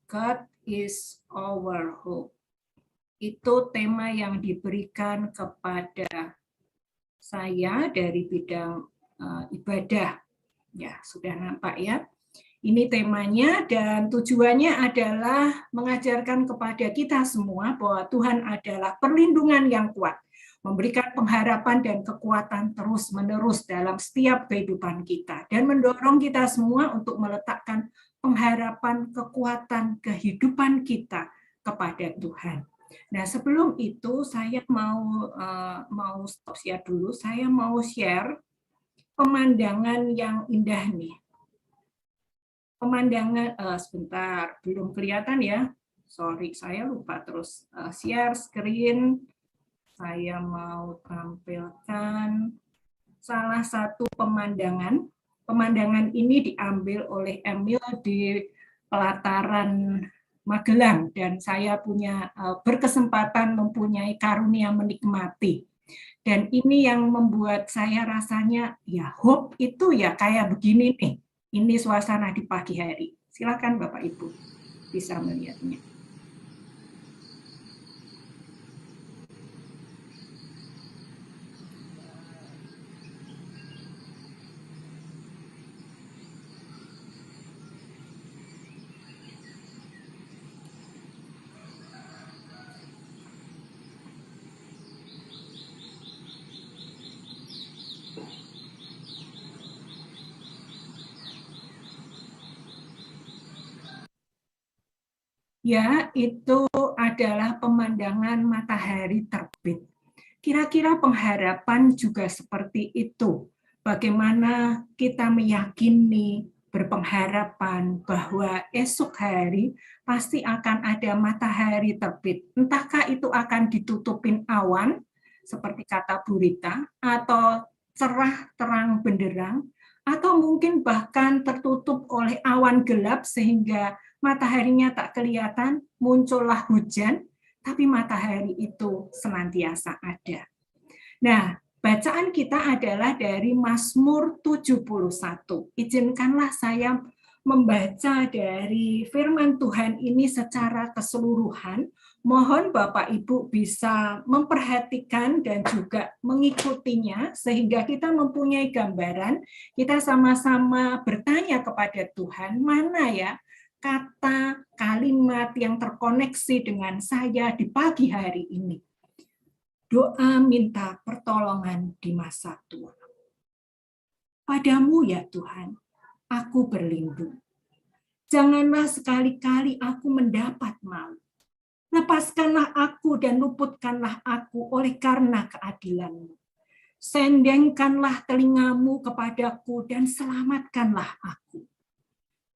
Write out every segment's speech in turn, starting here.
God is our hope. Itu tema yang diberikan kepada saya dari bidang ibadah. Ya, sudah nampak ya. Ini temanya dan tujuannya adalah mengajarkan kepada kita semua bahwa Tuhan adalah perlindungan yang kuat, memberikan pengharapan dan kekuatan terus-menerus dalam setiap kehidupan kita, dan mendorong kita semua untuk meletakkan pengharapan, kekuatan, kehidupan kita kepada Tuhan. Nah, sebelum itu saya mau stop share dulu, saya mau share pemandangan yang indah nih. Pemandangan sebentar, belum kelihatan ya. Sorry, saya lupa terus share screen. Saya mau tampilkan salah satu pemandangan. Pemandangan ini diambil oleh Emil di pelataran Magelang dan saya punya berkesempatan mempunyai karunia menikmati. Dan ini yang membuat saya rasanya ya hope itu ya kayak begini nih. Ini suasana di pagi hari. Silakan Bapak Ibu bisa melihatnya. Ya, itu adalah pemandangan matahari terbit. Kira-kira pengharapan juga seperti itu. Bagaimana kita meyakini, berpengharapan bahwa esok hari pasti akan ada matahari terbit. Entahkah itu akan ditutupin awan, seperti kata Bu Rita, atau cerah terang benderang, atau mungkin bahkan tertutup oleh awan gelap sehingga mataharinya tak kelihatan, muncullah hujan, tapi matahari itu senantiasa ada. Nah, bacaan kita adalah dari Mazmur 71. Izinkanlah saya membaca dari firman Tuhan ini secara keseluruhan. Mohon Bapak Ibu bisa memperhatikan dan juga mengikutinya sehingga kita mempunyai gambaran, kita sama-sama bertanya kepada Tuhan, mana ya kata kalimat yang terkoneksi dengan saya di pagi hari ini. Doa minta pertolongan di masa tua. Padamu ya Tuhan, aku berlindung. Janganlah sekali-kali aku mendapat malu. Lepaskanlah aku dan luputkanlah aku oleh karena keadilan-Mu. Sendengkanlah telingamu kepadaku dan selamatkanlah aku.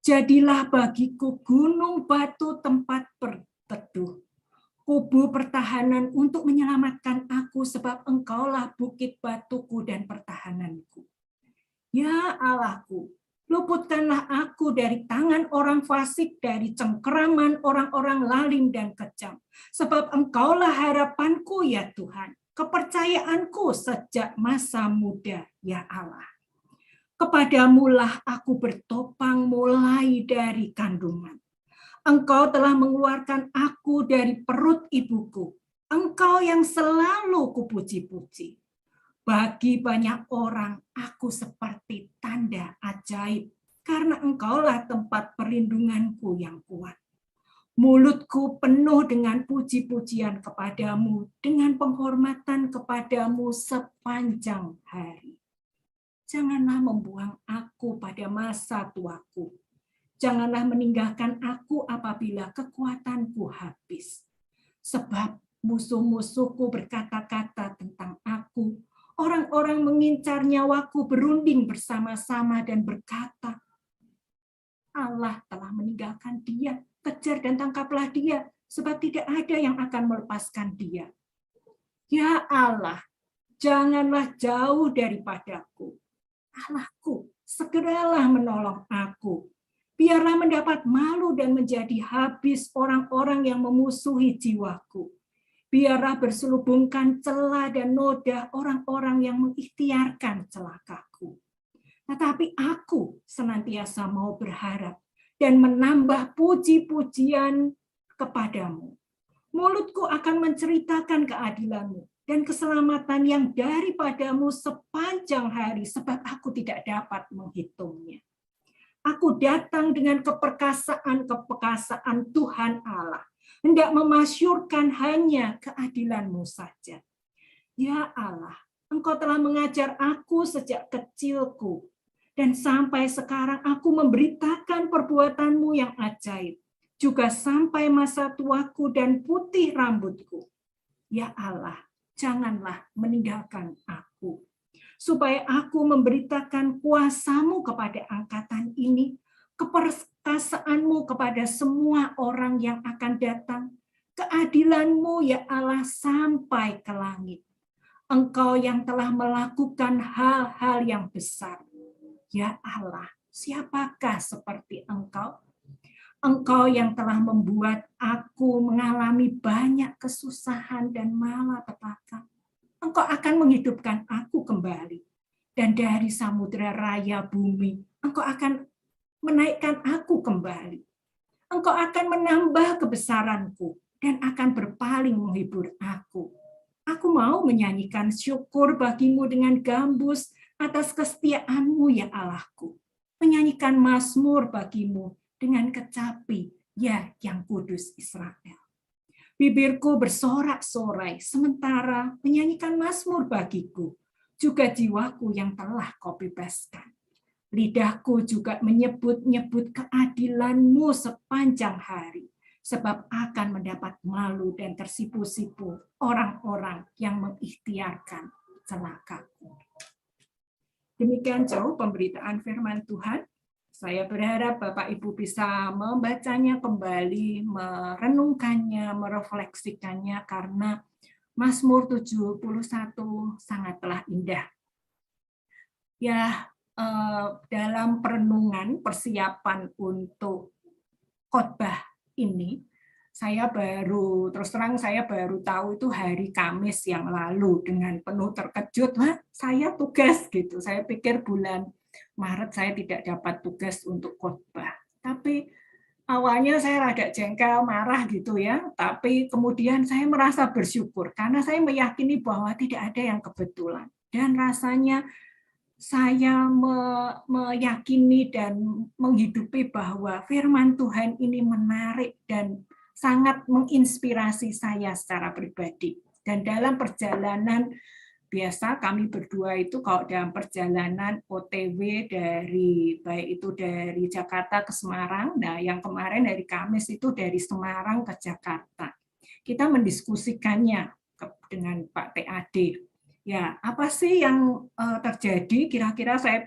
Jadilah bagiku gunung batu tempat berteduh, kubu pertahanan untuk menyelamatkan aku, sebab Engkaulah bukit batuku dan pertahananku. Ya Allahku, luputkanlah aku dari tangan orang fasik, dari cengkeraman orang-orang lalim dan kejam, sebab Engkaulah harapanku ya Tuhan, kepercayaanku sejak masa muda ya Allah. Kepadamulah aku bertopang mulai dari kandungan. Engkau telah mengeluarkan aku dari perut ibuku. Engkau yang selalu kupuji-puji. Bagi banyak orang, aku seperti tanda ajaib, karena Engkaulah tempat perlindunganku yang kuat. Mulutku penuh dengan puji-pujian kepadamu, dengan penghormatan kepadamu sepanjang hari. Janganlah membuang aku pada masa tuaku. Janganlah meninggalkan aku apabila kekuatanku habis. Sebab musuh-musuhku berkata-kata tentang aku. Orang-orang mengincar nyawaku berunding bersama-sama dan berkata, Allah telah meninggalkan dia, kejar dan tangkaplah dia, sebab tidak ada yang akan melepaskan dia. Ya Allah, janganlah jauh daripadaku. Allahku, segeralah menolong aku. Biarlah mendapat malu dan menjadi habis orang-orang yang memusuhi jiwaku. Biarlah berselubungkan celah dan noda orang-orang yang mengikhtiarkan celakaku. Tetapi aku senantiasa mau berharap dan menambah puji-pujian kepadamu. Mulutku akan menceritakan keadilanmu dan keselamatan yang daripadamu sepanjang hari, sebab aku tidak dapat menghitungnya. Aku datang dengan keperkasaan-keperkasaan Tuhan Allah, hendak memasyurkan hanya keadilan-Mu saja. Ya Allah, Engkau telah mengajar aku sejak kecilku, dan sampai sekarang aku memberitakan perbuatan-Mu yang ajaib, juga sampai masa tuaku dan putih rambutku. Ya Allah, janganlah meninggalkan aku, supaya aku memberitakan kuasa-Mu kepada angkatan ini, keperkasaan-Mu kepada semua orang yang akan datang, keadilan-Mu ya Allah sampai ke langit. Engkau yang telah melakukan hal-hal yang besar. Ya Allah, siapakah seperti Engkau? Engkau yang telah membuat aku mengalami banyak kesusahan dan malapetaka. Engkau akan menghidupkan aku kembali. Dan dari samudera raya bumi, Engkau akan menaikkan aku kembali. Engkau akan menambah kebesaranku dan akan berpaling menghibur aku. Aku mau menyanyikan syukur bagimu dengan gambus atas kesetiaan-Mu ya Allahku. Menyanyikan mazmur bagimu dengan kecapi, ya yang kudus Israel. Bibirku bersorak-sorai sementara menyanyikan mazmur bagiku, juga jiwaku yang telah Kau bebaskan. Lidahku juga menyebut-nyebut keadilan-Mu sepanjang hari, sebab akan mendapat malu dan tersipu-sipu orang-orang yang mengikhtiarkan celakaku. Demikian jauh pemberitaan firman Tuhan. Saya berharap Bapak Ibu bisa membacanya kembali, merenungkannya, merefleksikannya, karena Mazmur 71 sangatlah indah. Ya, dalam perenungan persiapan untuk khotbah ini, saya baru tahu itu hari Kamis yang lalu, dengan penuh terkejut, saya tugas gitu. Saya pikir bulan Maret saya tidak dapat tugas untuk khotbah. Tapi awalnya saya rada jengkel, marah gitu ya. Tapi kemudian saya merasa bersyukur karena saya meyakini bahwa tidak ada yang kebetulan. Dan rasanya saya meyakini dan menghidupi bahwa firman Tuhan ini menarik dan sangat menginspirasi saya secara pribadi. Dan dalam perjalanan biasa kami berdua itu kalau dalam perjalanan OTW baik itu dari Jakarta ke Semarang, nah yang kemarin dari Kamis itu dari Semarang ke Jakarta. Kita mendiskusikannya dengan Pak TAD. Ya, apa sih yang terjadi? Kira-kira saya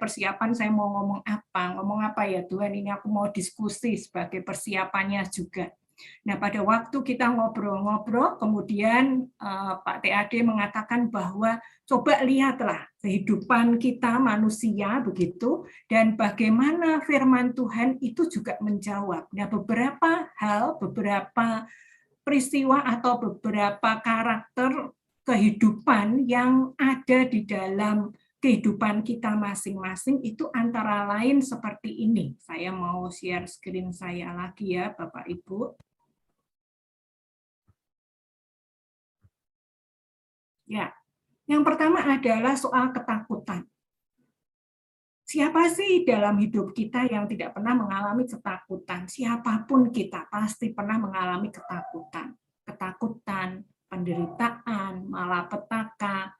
mau ngomong apa ya Tuhan, ini aku mau diskusi sebagai persiapannya juga. Nah, pada waktu kita ngobrol-ngobrol, kemudian Pak TAD mengatakan bahwa coba lihatlah kehidupan kita manusia begitu, dan bagaimana firman Tuhan itu juga menjawab. Nah, beberapa hal, beberapa peristiwa atau beberapa karakter kehidupan yang ada di dalam kehidupan kita masing-masing itu antara lain seperti ini. Saya mau share screen saya lagi ya, Bapak Ibu. Ya, yang pertama adalah soal ketakutan. Siapa sih dalam hidup kita yang tidak pernah mengalami ketakutan? Siapapun kita pasti pernah mengalami ketakutan. Ketakutan, penderitaan, malapetaka,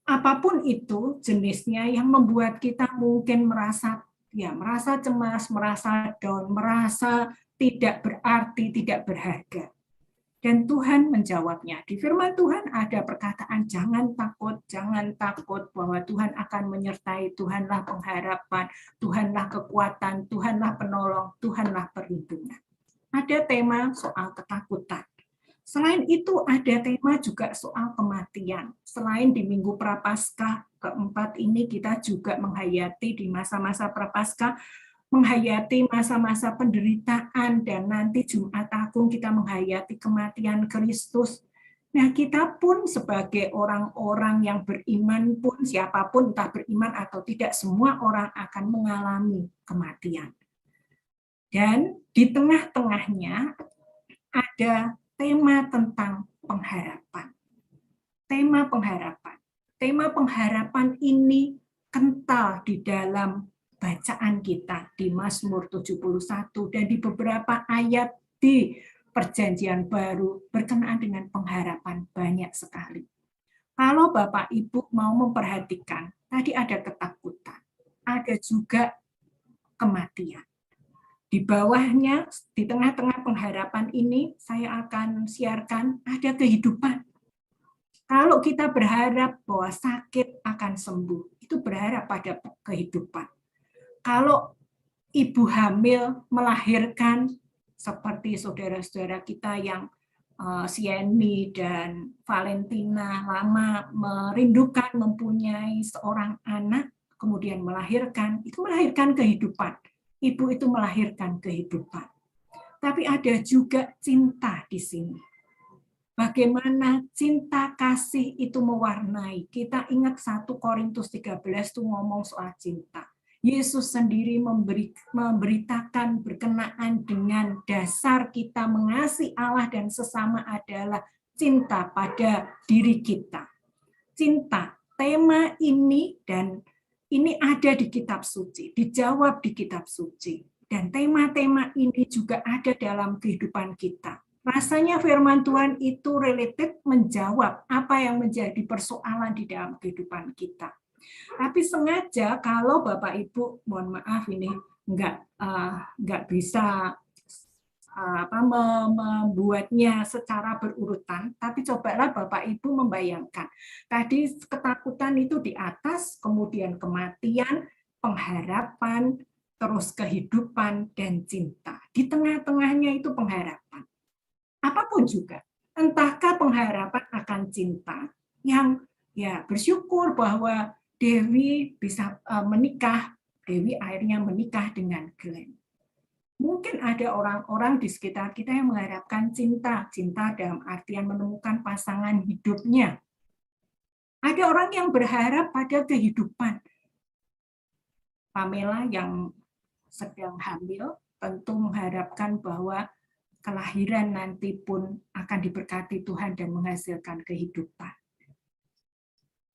apapun itu jenisnya yang membuat kita mungkin merasa cemas, merasa down, merasa tidak berarti, tidak berharga. Dan Tuhan menjawabnya. Di firman Tuhan ada perkataan jangan takut bahwa Tuhan akan menyertai, Tuhanlah pengharapan, Tuhanlah kekuatan, Tuhanlah penolong, Tuhanlah perlindungan. Ada tema soal ketakutan. Selain itu ada tema juga soal kematian. Selain di Minggu Prapaskah keempat ini kita juga menghayati di masa-masa Prapaskah, menghayati masa-masa penderitaan, dan nanti Jumat Agung kita menghayati kematian Kristus. Nah, kita pun sebagai orang-orang yang beriman pun, siapapun entah beriman atau tidak, semua orang akan mengalami kematian. Dan di tengah-tengahnya ada tema tentang pengharapan. Tema pengharapan. Tema pengharapan ini kental di dalam bacaan kita di Mazmur 71 dan di beberapa ayat di Perjanjian Baru berkenaan dengan pengharapan banyak sekali. Kalau Bapak Ibu mau memperhatikan, tadi ada ketakutan, ada juga kematian. Di bawahnya, di tengah-tengah pengharapan ini, saya akan siarkan ada kehidupan. Kalau kita berharap bahwa sakit akan sembuh, itu berharap pada kehidupan. Kalau ibu hamil melahirkan, seperti saudara-saudara kita yang Sieni dan Valentina lama merindukan mempunyai seorang anak, kemudian melahirkan, itu melahirkan kehidupan. Ibu itu melahirkan kehidupan. Tapi ada juga cinta di sini. Bagaimana cinta kasih itu mewarnai. Kita ingat 1 Korintus 13 itu ngomong soal cinta. Yesus sendiri memberitakan berkenaan dengan dasar kita mengasihi Allah dan sesama adalah cinta pada diri kita. Cinta, tema ini dan ini ada di kitab suci, dijawab di kitab suci. Dan tema-tema ini juga ada dalam kehidupan kita. Rasanya firman Tuhan itu related menjawab apa yang menjadi persoalan di dalam kehidupan kita. Tapi sengaja kalau Bapak Ibu, mohon maaf ini nggak bisa membuatnya secara berurutan, tapi cobalah Bapak Ibu membayangkan. Tadi ketakutan itu di atas, kemudian kematian, pengharapan, terus kehidupan, dan cinta. Di tengah-tengahnya itu pengharapan. Apapun juga, entahkah pengharapan akan cinta yang ya bersyukur bahwa Dewi bisa menikah, Dewi akhirnya menikah dengan Glenn. Mungkin ada orang-orang di sekitar kita yang mengharapkan cinta dalam artian menemukan pasangan hidupnya. Ada orang yang berharap pada kehidupan. Pamela yang sedang hamil tentu mengharapkan bahwa kelahiran nanti pun akan diberkati Tuhan dan menghasilkan kehidupan.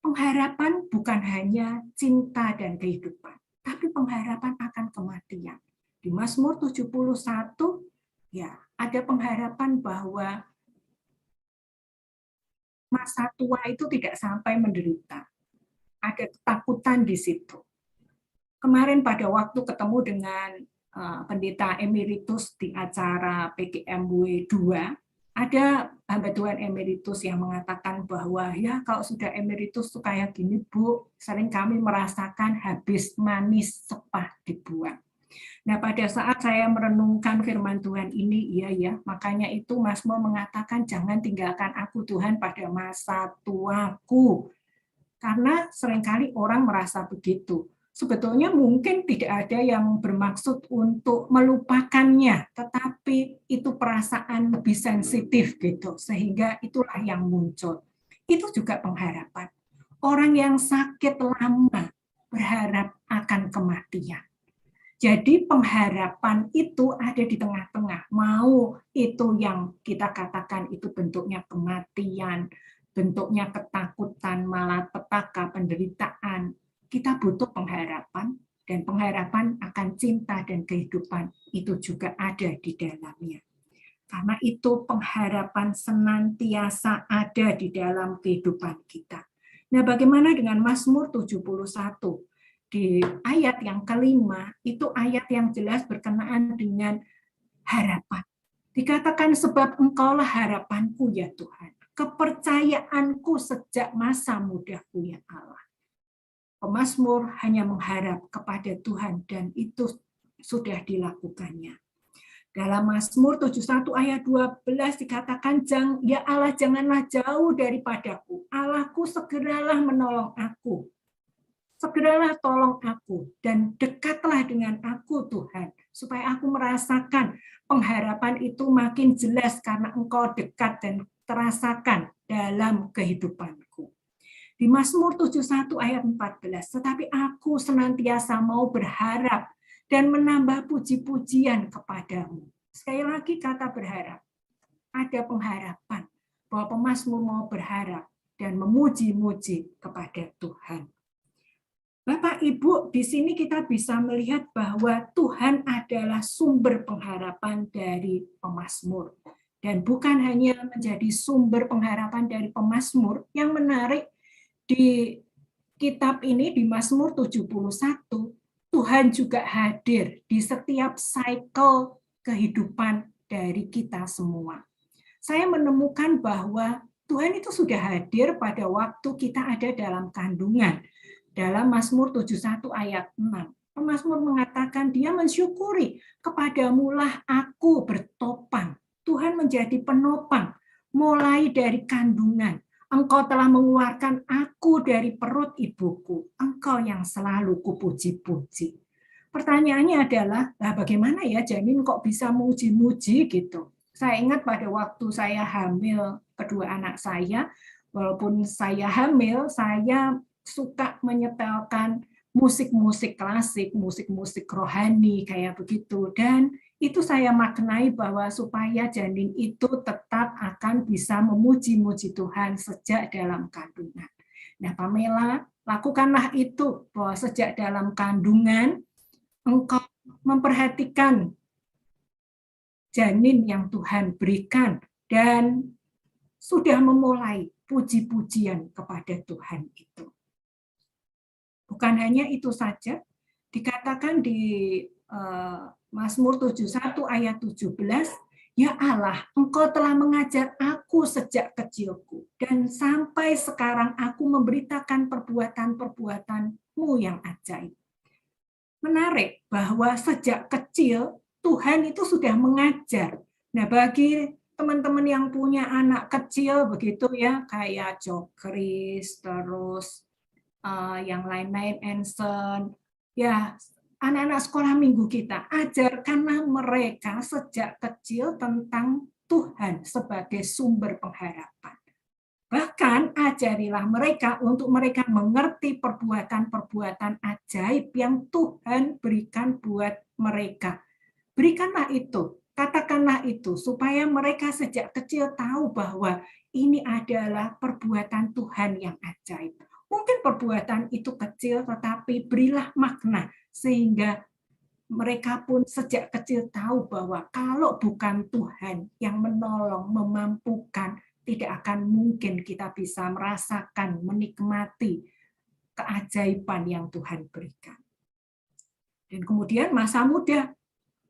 Pengharapan bukan hanya cinta dan kehidupan, tapi pengharapan akan kematian. Di Mazmur 71 ya ada pengharapan bahwa masa tua itu tidak sampai menderita. Ada ketakutan di situ. Kemarin pada waktu ketemu dengan pendeta emeritus di acara PGMW 2, ada hamba Tuhan emeritus yang mengatakan bahwa ya kalau sudah emeritus tuh kayak gini Bu, sering kami merasakan habis manis sepah dibuang. Nah, pada saat saya merenungkan firman Tuhan ini, iya ya, makanya itu Mazmur mengatakan jangan tinggalkan aku Tuhan pada masa tuaku. Karena seringkali orang merasa begitu. Sebetulnya mungkin tidak ada yang bermaksud untuk melupakannya, tetapi itu perasaan lebih sensitif gitu, sehingga itulah yang muncul. Itu juga pengharapan. Orang yang sakit lama berharap akan kematian. Jadi pengharapan itu ada di tengah-tengah. Mau itu yang kita katakan itu bentuknya kematian, bentuknya ketakutan, malapetaka, penderitaan. Kita butuh pengharapan, dan pengharapan akan cinta dan kehidupan itu juga ada di dalamnya. Karena itu pengharapan senantiasa ada di dalam kehidupan kita. Nah, bagaimana dengan Mazmur 71? Di ayat yang kelima, itu ayat yang jelas berkenaan dengan harapan. Dikatakan sebab engkaulah harapanku ya Tuhan. Kepercayaanku sejak masa mudaku ya Allah. Pemazmur hanya mengharap kepada Tuhan dan itu sudah dilakukannya. Dalam Mazmur 71 ayat 12 dikatakan, ya Allah janganlah jauh daripadaku. Allahku segeralah menolong aku. Segeralah tolong aku dan dekatlah dengan aku Tuhan, supaya aku merasakan pengharapan itu makin jelas karena Engkau dekat dan terasakan dalam kehidupanku. Di Mazmur 71 ayat 14, tetapi aku senantiasa mau berharap dan menambah puji-pujian kepadamu. Sekali lagi kata berharap. Ada pengharapan bahwa pemazmur mau berharap dan memuji-muji kepada Tuhan. Bapak Ibu, di sini kita bisa melihat bahwa Tuhan adalah sumber pengharapan dari pemazmur. Dan bukan hanya menjadi sumber pengharapan dari pemazmur, yang menarik di kitab ini, di Mazmur 71, Tuhan juga hadir di setiap cycle kehidupan dari kita semua. Saya menemukan bahwa Tuhan itu sudah hadir pada waktu kita ada dalam kandungan. Dalam Mazmur 71 ayat 6, pemazmur mengatakan dia mensyukuri, kepadamulah aku bertopang. Tuhan menjadi penopang mulai dari kandungan. Engkau telah mengeluarkan aku dari perut ibuku. Engkau yang selalu kupuji-puji. Pertanyaannya adalah, bagaimana ya Janin kok bisa muji-muji gitu? Saya ingat pada waktu saya hamil kedua anak saya, walaupun saya hamil, saya suka menyetelkan musik-musik klasik, musik-musik rohani kayak begitu. Dan itu saya maknai bahwa supaya janin itu tetap akan bisa memuji-muji Tuhan sejak dalam kandungan. Nah, Pamela, lakukanlah itu bahwa sejak dalam kandungan engkau memperhatikan janin yang Tuhan berikan dan sudah memulai puji-pujian kepada Tuhan itu. Bukan hanya itu saja, dikatakan di Mazmur 71 ayat 17, ya Allah, Engkau telah mengajar aku sejak kecilku, dan sampai sekarang aku memberitakan perbuatan-perbuatanmu yang ajaib. Menarik bahwa sejak kecil Tuhan itu sudah mengajar. Nah, bagi teman-teman yang punya anak kecil begitu ya, kayak Jokris, terus yang lain-lain, Anson, ya anak-anak sekolah minggu kita, ajarkanlah mereka sejak kecil tentang Tuhan sebagai sumber pengharapan. Bahkan ajarilah mereka untuk mereka mengerti perbuatan-perbuatan ajaib yang Tuhan berikan buat mereka. Berikanlah itu, katakanlah itu, supaya mereka sejak kecil tahu bahwa ini adalah perbuatan Tuhan yang ajaib. Mungkin perbuatan itu kecil, tetapi berilah makna, sehingga mereka pun sejak kecil tahu bahwa kalau bukan Tuhan yang menolong, memampukan, tidak akan mungkin kita bisa merasakan, menikmati keajaiban yang Tuhan berikan. Dan kemudian masa muda,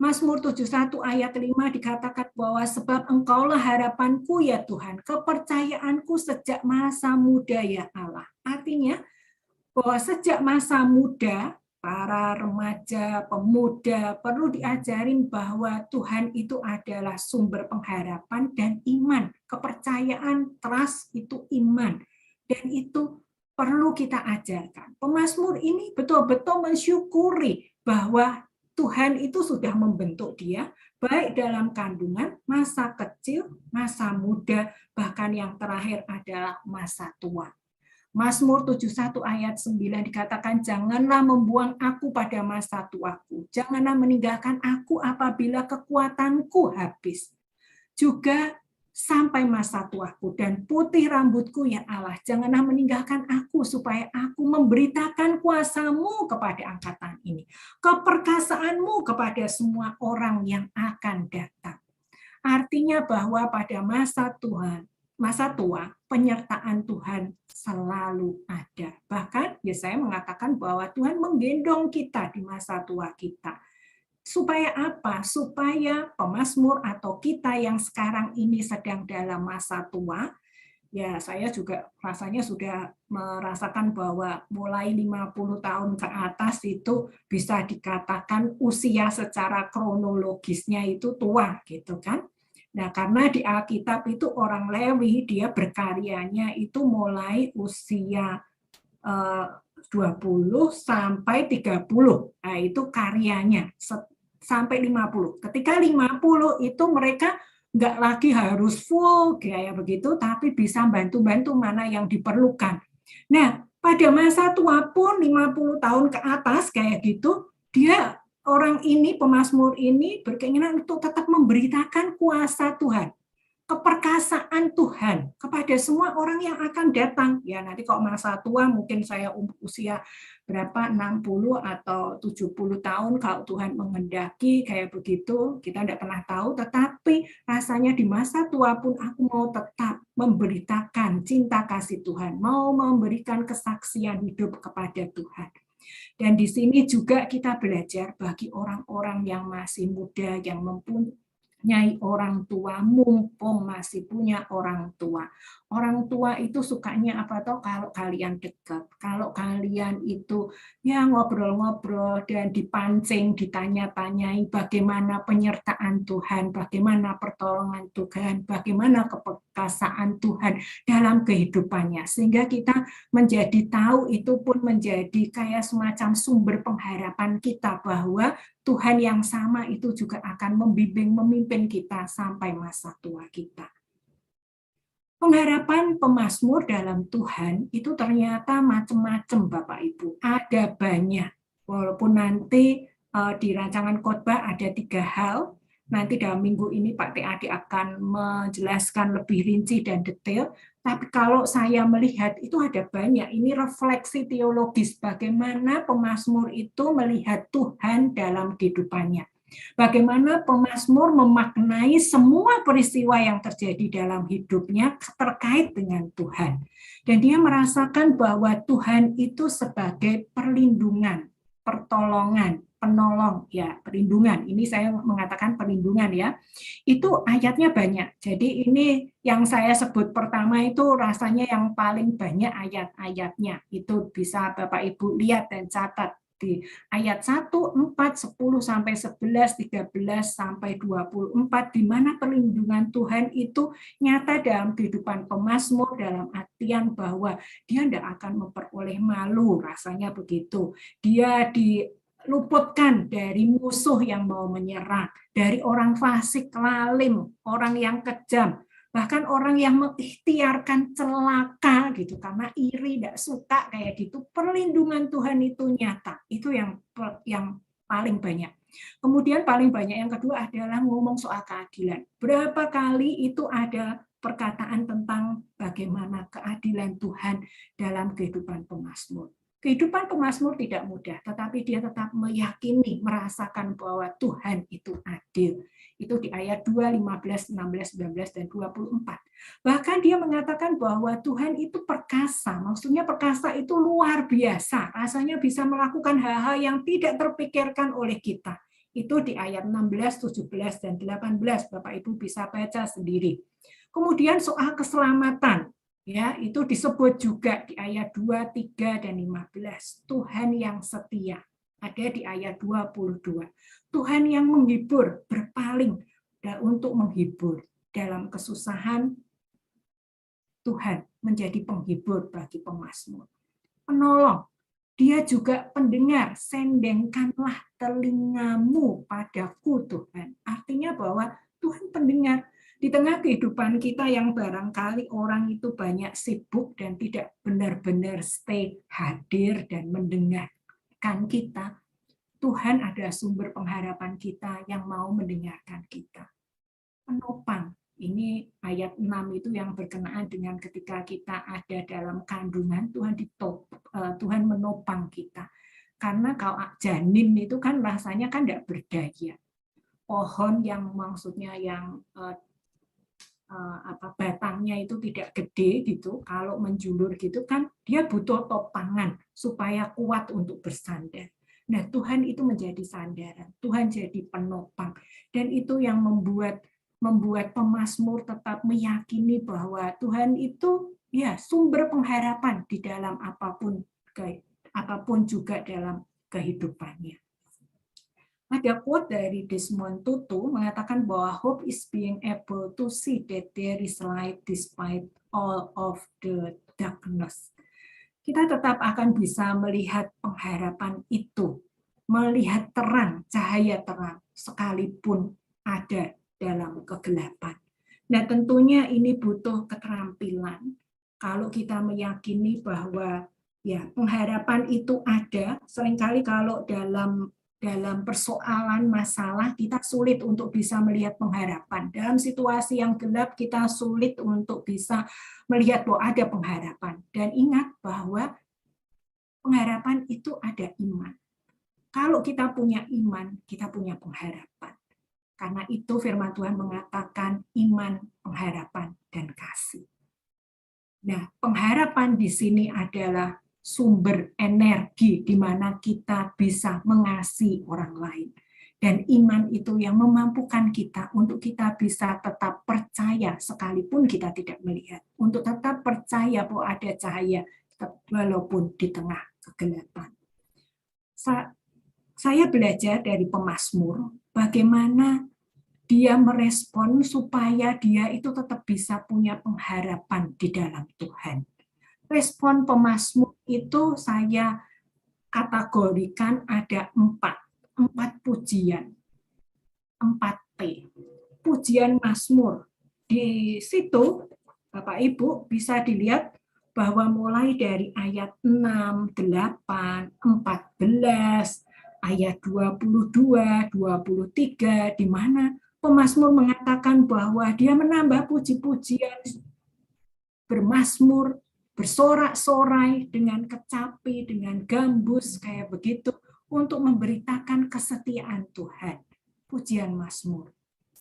Mazmur 71 ayat 5 dikatakan bahwa sebab engkaulah harapanku ya Tuhan, kepercayaanku sejak masa muda ya Allah. Artinya bahwa sejak masa muda, para remaja, pemuda perlu diajarin bahwa Tuhan itu adalah sumber pengharapan dan iman. Kepercayaan, trust itu iman. Dan itu perlu kita ajarkan. Pemazmur ini betul-betul mensyukuri bahwa Tuhan itu sudah membentuk dia, baik dalam kandungan, masa kecil, masa muda, bahkan yang terakhir adalah masa tua. Mazmur 71 ayat 9 dikatakan, janganlah membuang aku pada masa tuaku, janganlah meninggalkan aku apabila kekuatanku habis. Juga sampai masa tuaku dan putih rambutku ya Allah, janganlah meninggalkan aku supaya aku memberitakan kuasa-Mu kepada angkatan ini, keperkasaanmu kepada semua orang yang akan datang. Artinya bahwa pada masa tua, penyertaan Tuhan selalu ada. Bahkan Yesaya mengatakan bahwa Tuhan menggendong kita di masa tua kita. Supaya apa? Supaya pemazmur atau kita yang sekarang ini sedang dalam masa tua, ya saya juga rasanya sudah merasakan bahwa mulai 50 tahun ke atas itu bisa dikatakan usia secara kronologisnya itu tua gitu kan. Nah, karena di Alkitab itu orang Lewi dia berkaryanya itu mulai usia 20 sampai 30. Nah, itu karyanya sampai 50. Ketika 50 itu mereka nggak lagi harus full kayak begitu, tapi bisa bantu-bantu mana yang diperlukan. Nah, pada masa tua pun 50 tahun ke atas kayak gitu, dia orang ini, pemazmur ini berkeinginan untuk tetap memberitakan kuasa Tuhan, keperkasaan Tuhan kepada semua orang yang akan datang. Ya, nanti kalau masa tua mungkin saya usia berapa, 60 atau 70 tahun, kalau Tuhan menghendaki kayak begitu, kita tidak pernah tahu, tetapi rasanya di masa tua pun aku mau tetap memberitakan cinta kasih Tuhan, mau memberikan kesaksian hidup kepada Tuhan. Dan di sini juga kita belajar bagi orang-orang yang masih muda, yang mempunyai orang tua, mumpung masih punya orang tua. Orang tua itu sukanya apa toh kalau kalian dekat, kalau kalian itu ya ngobrol-ngobrol dan dipancing, ditanya-tanyai bagaimana penyertaan Tuhan, bagaimana pertolongan Tuhan, bagaimana keperkasaan Tuhan dalam kehidupannya. Sehingga kita menjadi tahu, itu pun menjadi kayak semacam sumber pengharapan kita bahwa Tuhan yang sama itu juga akan membimbing, memimpin kita sampai masa tua kita. Pengharapan pemazmur dalam Tuhan itu ternyata macam-macam Bapak Ibu, ada banyak. Walaupun nanti di rancangan khotbah ada 3 hal, nanti dalam minggu ini Pak TAD akan menjelaskan lebih rinci dan detail, tapi kalau saya melihat itu ada banyak, ini refleksi teologis bagaimana pemazmur itu melihat Tuhan dalam kehidupannya. Bagaimana pemazmur memaknai semua peristiwa yang terjadi dalam hidupnya terkait dengan Tuhan. Dan dia merasakan bahwa Tuhan itu sebagai perlindungan, pertolongan, penolong, ya perlindungan. Ini saya mengatakan perlindungan ya. Itu ayatnya banyak. Jadi ini yang saya sebut pertama itu rasanya yang paling banyak ayat-ayatnya. Itu bisa Bapak Ibu lihat dan catat di ayat 1, 4, 10 sampai 11, 13 sampai 24 di mana perlindungan Tuhan itu nyata dalam kehidupan pemazmur, dalam artian bahwa dia tidak akan memperoleh malu, rasanya begitu. Dia diluputkan dari musuh yang mau menyerang, dari orang fasik, lalim, orang yang kejam, bahkan orang yang mengikhtiarkan celaka gitu karena iri, tidak suka kayak gitu. Perlindungan Tuhan itu nyata, itu yang paling banyak. Kemudian paling banyak yang kedua adalah ngomong soal keadilan. Berapa kali itu ada perkataan tentang bagaimana keadilan Tuhan dalam kehidupan pemazmur. Kehidupan pemazmur tidak mudah, tetapi dia tetap meyakini, merasakan bahwa Tuhan itu adil. Itu di ayat 2, 15, 16, 19, dan 24. Bahkan dia mengatakan bahwa Tuhan itu perkasa. Maksudnya perkasa itu luar biasa. Rasanya bisa melakukan hal-hal yang tidak terpikirkan oleh kita. Itu di ayat 16, 17, dan 18. Bapak Ibu bisa baca sendiri. Kemudian soal keselamatan. Ya, itu disebut juga di ayat 2, 3, dan 15. Tuhan yang setia. Ada di ayat 22. Tuhan yang menghibur, berpaling untuk menghibur. Dalam kesusahan, Tuhan menjadi penghibur bagi pemazmur. Penolong, dia juga pendengar, sendengkanlah telingamu padaku Tuhan. Artinya bahwa Tuhan pendengar. Di tengah kehidupan kita yang barangkali orang itu banyak sibuk dan tidak benar-benar stay hadir dan mendengarkan kita, Tuhan ada sumber pengharapan kita yang mau mendengarkan kita. Penopang, ini ayat 6 itu yang berkenaan dengan ketika kita ada dalam kandungan, Tuhan menopang kita. Karena kalau janin itu kan rasanya kan tidak berdaya. Pohon yang maksudnya yang batangnya itu tidak gede gitu, kalau menjulur gitu kan dia butuh topangan supaya kuat untuk bersandar. Nah, Tuhan itu menjadi sandaran, Tuhan jadi penopang, dan itu yang membuat pemazmur tetap meyakini bahwa Tuhan itu ya sumber pengharapan di dalam apapun juga dalam kehidupannya. Ada quote dari Desmond Tutu mengatakan bahwa hope is being able to see that there is light despite all of the darkness. Kita tetap akan bisa melihat pengharapan itu, melihat terang, cahaya terang, sekalipun ada dalam kegelapan. Nah, tentunya ini butuh keterampilan. Kalau kita meyakini bahwa ya pengharapan itu ada, seringkali kalau dalam dalam persoalan masalah kita sulit untuk bisa melihat pengharapan. Dalam situasi yang gelap kita sulit untuk bisa melihat bahwa ada pengharapan. Dan ingat bahwa pengharapan itu ada iman. Kalau kita punya iman, kita punya pengharapan. Karena itu firman Tuhan mengatakan iman, pengharapan, dan kasih. Nah, pengharapan di sini adalah sumber energi di mana kita bisa mengasihi orang lain. Dan iman itu yang memampukan kita untuk kita bisa tetap percaya sekalipun kita tidak melihat. Untuk tetap percaya bahwa ada cahaya walaupun di tengah kegelapan. Saya belajar dari pemazmur bagaimana dia merespon supaya dia itu tetap bisa punya pengharapan di dalam Tuhan. Respon pemazmur itu saya kategorikan ada empat pujian, 4P. Pujian mazmur. Di situ, Bapak Ibu bisa dilihat bahwa mulai dari ayat 6, 8, 14, ayat 22, 23, di mana pemazmur mengatakan bahwa dia menambah puji-pujian, bermazmur, bersorak-sorai dengan kecapi, dengan gambus, kayak begitu, untuk memberitakan kesetiaan Tuhan. Pujian mazmur.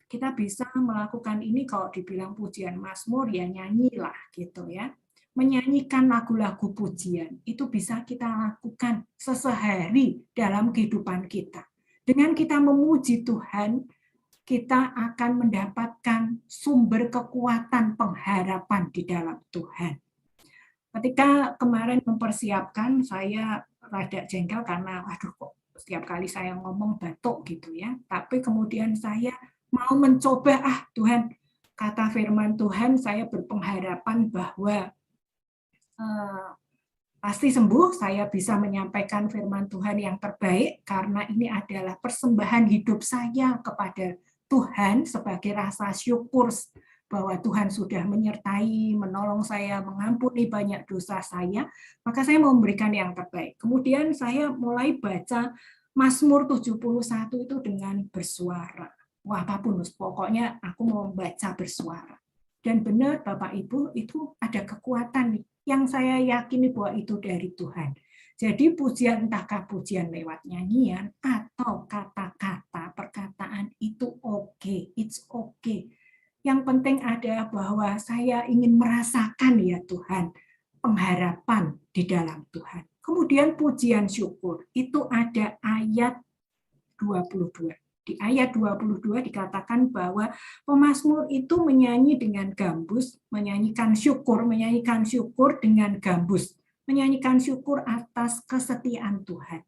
Kita bisa melakukan ini kalau dibilang pujian mazmur, ya nyanyilah gitu ya. Menyanyikan lagu-lagu pujian, itu bisa kita lakukan sesehari dalam kehidupan kita. Dengan kita memuji Tuhan, kita akan mendapatkan sumber kekuatan pengharapan di dalam Tuhan. Ketika kemarin mempersiapkan, saya rada jengkel karena, waduh kok setiap kali saya ngomong batuk gitu ya. Tapi kemudian saya mau mencoba, Tuhan, kata firman Tuhan, saya berpengharapan bahwa pasti sembuh, saya bisa menyampaikan firman Tuhan yang terbaik, karena ini adalah persembahan hidup saya kepada Tuhan sebagai rasa syukur bahwa Tuhan sudah menyertai, menolong saya, mengampuni banyak dosa saya, maka saya mau memberikan yang terbaik. Kemudian saya mulai baca Mazmur 71 itu dengan bersuara. Wah, apapun, pokoknya aku mau baca bersuara. Dan benar Bapak Ibu, itu ada kekuatan yang saya yakini bahwa itu dari Tuhan. Jadi pujian, entahkah pujian lewat nyanyian atau kata-kata, perkataan, itu oke, it's okay. Yang penting ada bahwa saya ingin merasakan ya Tuhan, pengharapan di dalam Tuhan. Kemudian pujian syukur, itu ada ayat 22. Di ayat 22 dikatakan bahwa pemazmur itu menyanyi dengan gambus, menyanyikan syukur dengan gambus, menyanyikan syukur atas kesetiaan Tuhan.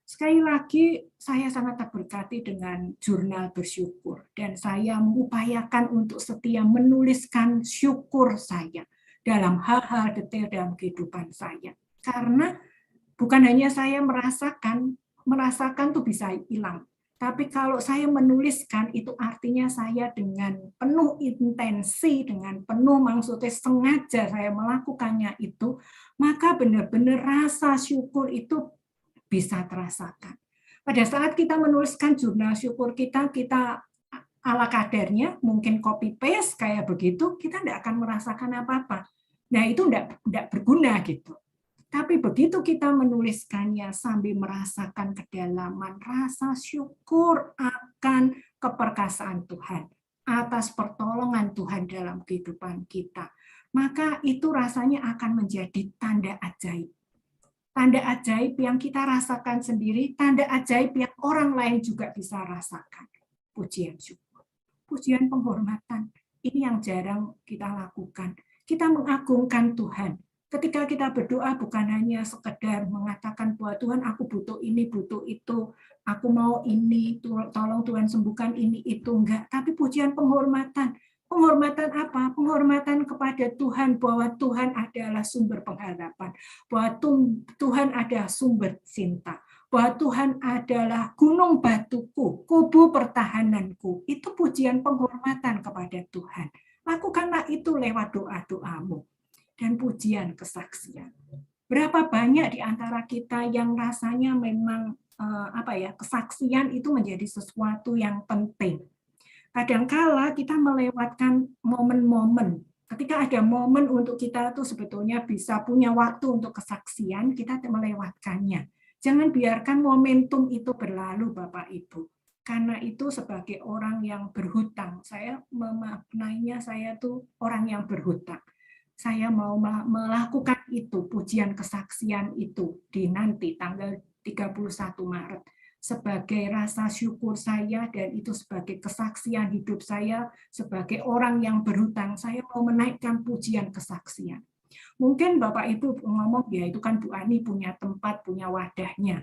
Sekali lagi, saya sangat terberkati dengan jurnal bersyukur, dan saya mengupayakan untuk setia menuliskan syukur saya dalam hal-hal detail dalam kehidupan saya. Karena bukan hanya saya merasakan tuh bisa hilang. Tapi kalau saya menuliskan, itu artinya saya dengan penuh intensi, dengan penuh maksudnya sengaja saya melakukannya itu, maka benar-benar rasa syukur itu bisa terasakan. Pada saat kita menuliskan jurnal syukur kita ala kadarnya, mungkin copy paste kayak begitu, kita tidak akan merasakan apa-apa. Nah, itu tidak berguna gitu. Tapi begitu kita menuliskannya sambil merasakan kedalaman rasa syukur akan keperkasaan Tuhan, atas pertolongan Tuhan dalam kehidupan kita, maka itu rasanya akan menjadi tanda ajaib. Tanda ajaib yang kita rasakan sendiri, tanda ajaib yang orang lain juga bisa rasakan. Pujian syukur, pujian penghormatan, ini yang jarang kita lakukan. Kita mengagungkan Tuhan. Ketika kita berdoa bukan hanya sekedar mengatakan bahwa Tuhan aku butuh ini, butuh itu, aku mau ini, tolong Tuhan sembuhkan ini, itu, enggak. Tapi pujian penghormatan. Penghormatan apa? Penghormatan kepada Tuhan, bahwa Tuhan adalah sumber pengharapan, bahwa Tuhan adalah sumber cinta, bahwa Tuhan adalah gunung batuku, kubu pertahananku. Itu pujian penghormatan kepada Tuhan. Lakukanlah itu lewat doa-doamu dan pujian kesaksian. Berapa banyak di antara kita yang rasanya memang kesaksian itu menjadi sesuatu yang penting. Kadangkala kita melewatkan momen-momen. Ketika ada momen untuk kita tuh sebetulnya bisa punya waktu untuk kesaksian, kita melewatkannya. Jangan biarkan momentum itu berlalu, Bapak Ibu. Karena itu sebagai orang yang berhutang, saya memaknainya saya tuh orang yang berhutang. Saya mau melakukan itu, pujian kesaksian itu di nanti tanggal 31 Maret sebagai rasa syukur saya dan itu sebagai kesaksian hidup saya sebagai orang yang berhutang. Saya mau menaikkan pujian kesaksian. Mungkin Bapak Ibu ngomong, ya itu kan Bu Ani punya tempat, punya wadahnya.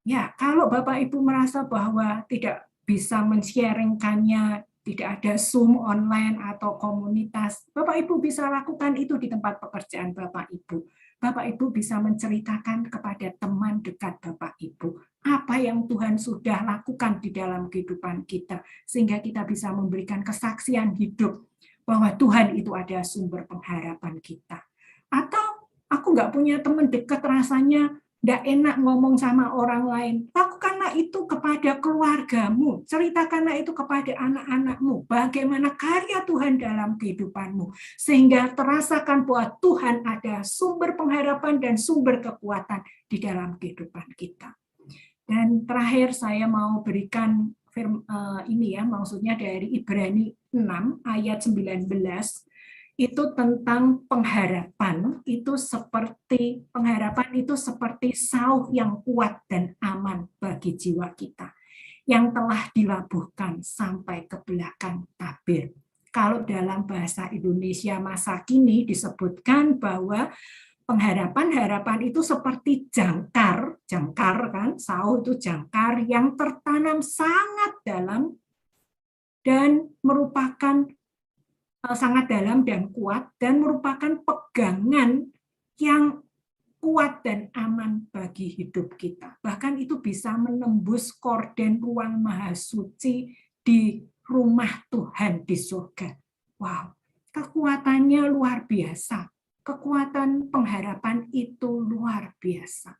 Ya, kalau Bapak Ibu merasa bahwa tidak bisa men-sharingkannya, tidak ada Zoom online atau komunitas, Bapak Ibu bisa lakukan itu di tempat pekerjaan Bapak Ibu. Bapak Ibu bisa menceritakan kepada teman dekat Bapak Ibu apa yang Tuhan sudah lakukan di dalam kehidupan kita, sehingga kita bisa memberikan kesaksian hidup bahwa Tuhan itu ada sumber pengharapan kita. Atau aku nggak punya teman dekat, rasanya tidak enak ngomong sama orang lain, lakukanlah itu kepada keluargamu, ceritakanlah itu kepada anak-anakmu, bagaimana karya Tuhan dalam kehidupanmu, sehingga terasakan bahwa Tuhan ada sumber pengharapan dan sumber kekuatan di dalam kehidupan kita. Dan terakhir saya mau berikan ini ya, maksudnya dari Ibrani 6 ayat 19, itu tentang pengharapan itu seperti sauh yang kuat dan aman bagi jiwa kita yang telah dilabuhkan sampai ke belakang tabir. Kalau dalam bahasa Indonesia masa kini disebutkan bahwa harapan itu seperti jangkar kan, sauh itu jangkar yang tertanam sangat dalam dan merupakan sangat dalam dan kuat dan merupakan pegangan yang kuat dan aman bagi hidup kita. Bahkan itu bisa menembus korden ruang maha suci di rumah Tuhan di surga. Wow, kekuatannya luar biasa. Kekuatan pengharapan itu luar biasa.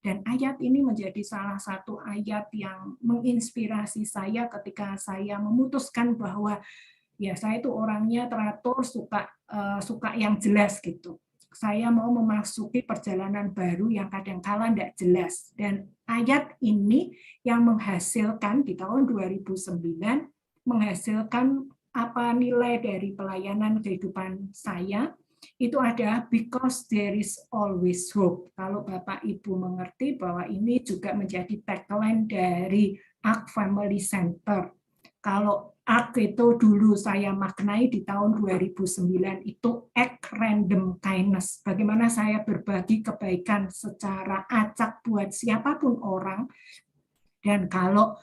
Dan ayat ini menjadi salah satu ayat yang menginspirasi saya ketika saya memutuskan bahwa ya saya itu orangnya teratur, suka yang jelas gitu. Saya mau memasuki perjalanan baru yang kadang-kala tidak jelas. Dan ayat ini yang menghasilkan di tahun 2009 menghasilkan apa nilai dari pelayanan kehidupan saya itu ada because there is always hope. Kalau Bapak Ibu mengerti bahwa ini juga menjadi tagline dari ARC Family Center. Kalau ARC itu dulu saya maknai di tahun 2009 itu act random kindness. Bagaimana saya berbagi kebaikan secara acak buat siapapun orang. Dan kalau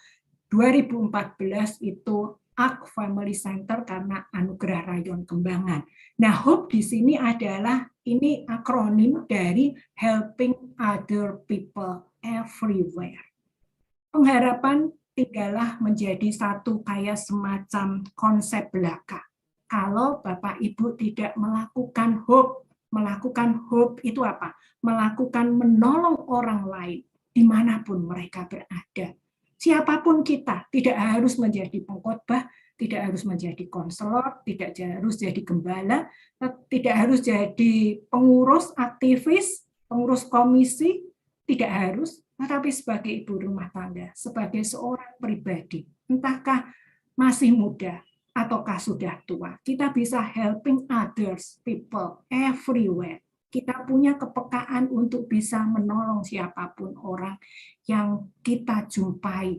2014 itu ARC Family Center karena Anugerah Rayon Kembangan. Nah, HOPE di sini adalah ini akronim dari Helping Other People Everywhere. Pengharapan tinggallah menjadi satu kayak semacam konsep belaka. Kalau Bapak Ibu tidak melakukan HOPE itu apa? Melakukan menolong orang lain dimanapun mereka berada. Siapapun kita, tidak harus menjadi pengkhotbah, tidak harus menjadi konselor, tidak harus jadi gembala, tidak harus jadi pengurus, aktivis, pengurus komisi, tidak harus, tetapi sebagai ibu rumah tangga, sebagai seorang pribadi, entahkah masih muda ataukah sudah tua, kita bisa helping others, people, everywhere. Kita punya kepekaan untuk bisa menolong siapapun orang yang kita jumpai.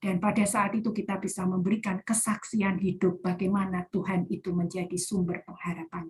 Dan pada saat itu kita bisa memberikan kesaksian hidup bagaimana Tuhan itu menjadi sumber pengharapan.